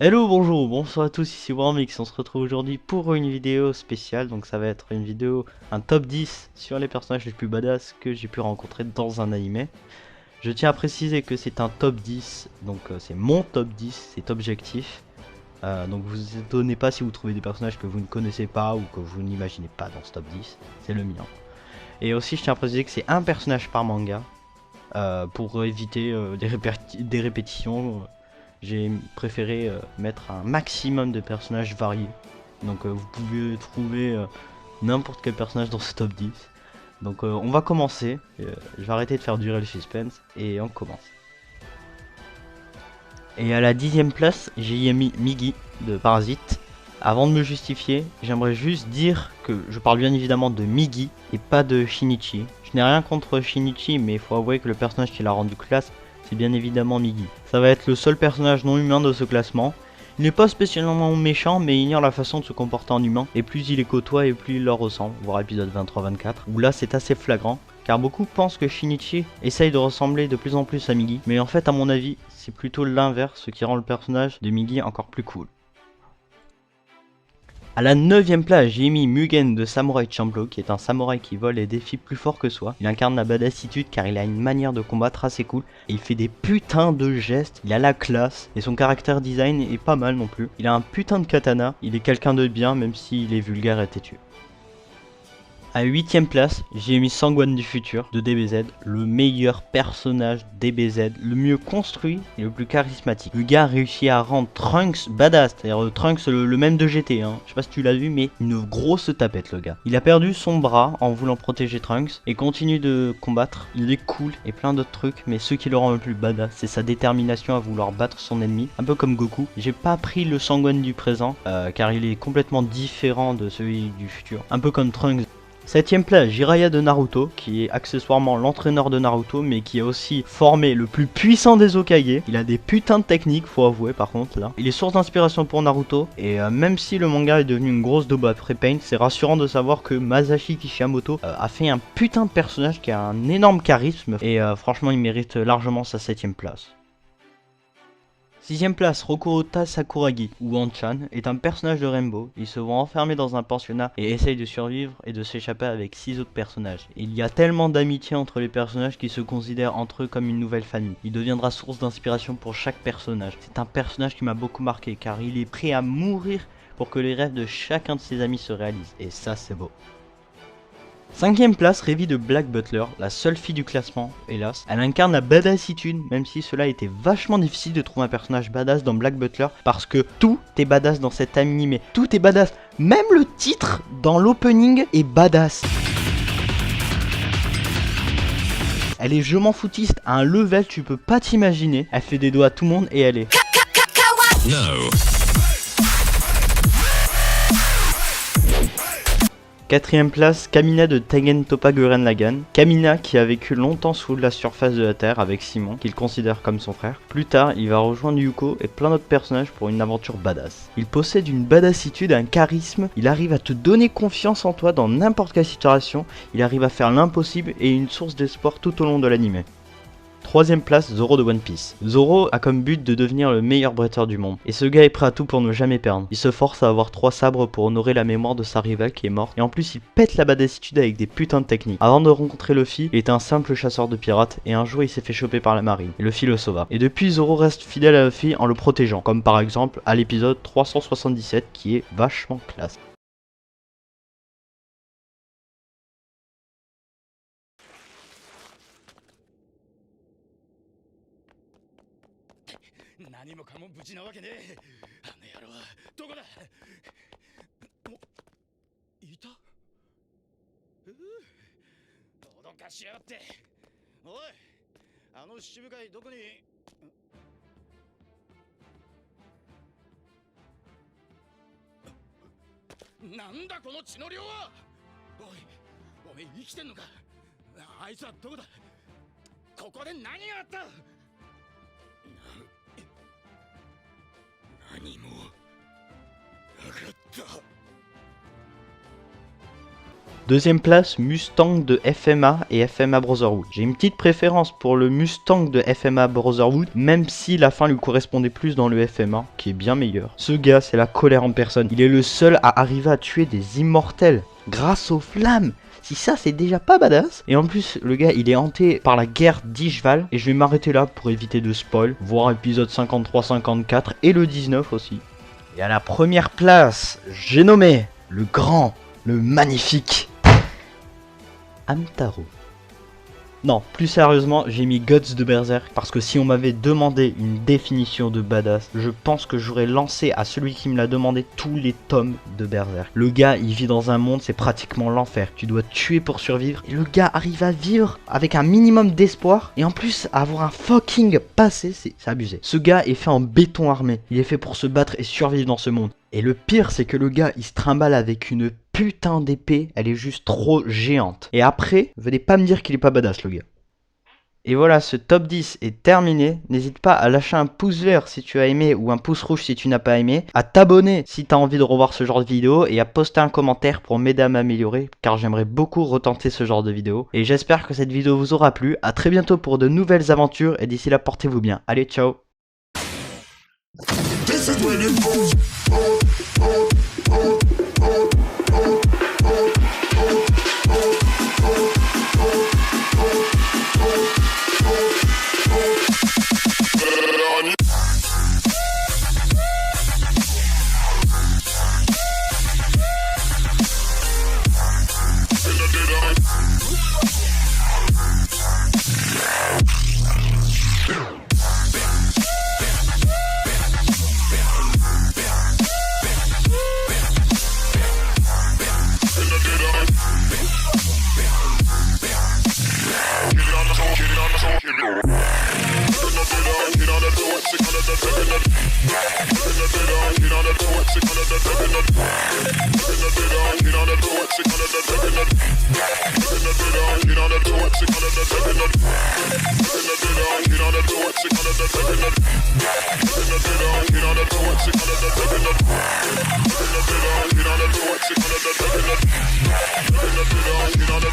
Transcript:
Hello, bonjour, bonsoir à tous, ici Warmix, on se retrouve aujourd'hui pour une vidéo spéciale, donc ça va être une vidéo, un top 10 sur les personnages les plus badass que j'ai pu rencontrer dans un animé. Je tiens à préciser que c'est un top 10, donc c'est mon top 10, c'est objectif, donc vous étonnez pas si vous trouvez des personnages que vous ne connaissez pas ou que vous n'imaginez pas dans ce top 10, c'est le mien. Et aussi je tiens à préciser que c'est un personnage par manga, pour éviter des répétitions. J'ai préféré mettre un maximum de personnages variés. Donc vous pouvez trouver n'importe quel personnage dans ce top 10. Donc on va commencer. Je vais arrêter de faire durer le suspense et on commence. Et à la 10ème place, j'ai mis Migi de Parasite. Avant de me justifier, j'aimerais juste dire que je parle bien évidemment de Migi et pas de Shinichi. Je n'ai rien contre Shinichi, mais il faut avouer que le personnage qui l'a rendu classe, c'est bien évidemment Migi. Ça va être le seul personnage non humain de ce classement. Il n'est pas spécialement méchant, mais il ignore la façon de se comporter en humain, et plus il les côtoie et plus il leur ressemble, voir épisode 23-24, où là c'est assez flagrant, car beaucoup pensent que Shinichi essaye de ressembler de plus en plus à Migi, mais en fait à mon avis, c'est plutôt l'inverse, ce qui rend le personnage de Migi encore plus cool. A la 9ème place, j'ai mis Mugen de Samurai Champloo, qui est un samouraï qui vole et défie plus fort que soi. Il incarne la badassitude car il a une manière de combattre assez cool, et il fait des putains de gestes, il a la classe, et son caractère design est pas mal non plus. Il a un putain de katana, il est quelqu'un de bien même s'il est vulgaire et têtu. À 8ème place, j'ai mis Sangwan du futur de DBZ, le meilleur personnage DBZ, le mieux construit et le plus charismatique. Le gars a réussi à rendre Trunks badass, c'est-à-dire Trunks le même de GT, hein. Je sais pas si tu l'as vu, mais une grosse tapette le gars. Il a perdu son bras en voulant protéger Trunks et continue de combattre. Il est cool et plein d'autres trucs, mais ce qui le rend le plus badass, c'est sa détermination à vouloir battre son ennemi, un peu comme Goku. J'ai pas pris le Sangwan du présent, car il est complètement différent de celui du futur, un peu comme Trunks. 7ème place, Jiraiya de Naruto, qui est accessoirement l'entraîneur de Naruto, mais qui a aussi formé le plus puissant des Hokage. Il a des putains de techniques, faut avouer par contre là. Il est source d'inspiration pour Naruto, et même si le manga est devenu une grosse daube après Pain, c'est rassurant de savoir que Masashi Kishimoto a fait un putain de personnage qui a un énorme charisme, et franchement il mérite largement sa 7ème place. 6ème place, Rokuota Sakuragi, ou Anchan, est un personnage de Rainbow. Il se voit enfermé dans un pensionnat et essaye de survivre et de s'échapper avec 6 autres personnages. Il y a tellement d'amitié entre les personnages qu'ils se considèrent entre eux comme une nouvelle famille. Il deviendra source d'inspiration pour chaque personnage. C'est un personnage qui m'a beaucoup marqué car il est prêt à mourir pour que les rêves de chacun de ses amis se réalisent. Et ça c'est beau. 5ème place, Revi de Black Butler, la seule fille du classement, hélas. Elle incarne la badassitude, même si cela était vachement difficile de trouver un personnage badass dans Black Butler, parce que tout est badass dans cet animé, tout est badass. Même le titre dans l'opening est badass. Elle est je m'en foutiste à un level tu peux pas t'imaginer. Elle fait des doigts à tout le monde et elle est... No. 4ème place, Kamina de Tengen Toppa Gurren Lagann. Kamina qui a vécu longtemps sous la surface de la Terre avec Simon, qu'il considère comme son frère. Plus tard, il va rejoindre Yuko et plein d'autres personnages pour une aventure badass. Il possède une badassitude, un charisme, il arrive à te donner confiance en toi dans n'importe quelle situation, il arrive à faire l'impossible et une source d'espoir tout au long de l'anime. 3ème place, Zoro de One Piece. Zoro a comme but de devenir le meilleur bretteur du monde. Et ce gars est prêt à tout pour ne jamais perdre. Il se force à avoir 3 sabres pour honorer la mémoire de sa rivale qui est morte. Et en plus il pète la badassitude avec des putains de techniques. Avant de rencontrer Luffy, il était un simple chasseur de pirates. Et un jour il s'est fait choper par la marine. Et Luffy le sauva. Et depuis Zoro reste fidèle à Luffy en le protégeant. Comme par exemple à l'épisode 377 qui est vachement classe. Deuxième place, Mustang de FMA et FMA Brotherhood. J'ai une petite préférence pour le Mustang de FMA Brotherhood, même si la fin lui correspondait plus dans le FMA, qui est bien meilleur. Ce gars, c'est la colère en personne. Il est le seul à arriver à tuer des immortels grâce aux flammes. Si ça, c'est déjà pas badass. Et en plus, le gars, il est hanté par la guerre d'Ishval. Et je vais m'arrêter là pour éviter de spoil, voir épisode 53, 54 et le 19 aussi. Et à la première place, j'ai nommé le grand, le magnifique Hamtaro. Non, plus sérieusement, j'ai mis Guts de Berserk parce que si on m'avait demandé une définition de badass, je pense que j'aurais lancé à celui qui me l'a demandé tous les tomes de Berserk. Le gars, il vit dans un monde, c'est pratiquement l'enfer. Tu dois te tuer pour survivre. Et le gars arrive à vivre avec un minimum d'espoir et en plus avoir un fucking passé, c'est abusé. Ce gars est fait en béton armé. Il est fait pour se battre et survivre dans ce monde. Et le pire, c'est que le gars, il se trimballe avec une putain d'épée, elle est juste trop géante. Et après, venez pas me dire qu'il est pas badass, le gars. Et voilà, ce top 10 est terminé. N'hésite pas à lâcher un pouce vert si tu as aimé ou un pouce rouge si tu n'as pas aimé. À t'abonner si tu as envie de revoir ce genre de vidéo et à poster un commentaire pour m'aider à m'améliorer car j'aimerais beaucoup retenter ce genre de vidéo. Et j'espère que cette vidéo vous aura plu. A très bientôt pour de nouvelles aventures et d'ici là, portez-vous bien. Allez, ciao. You know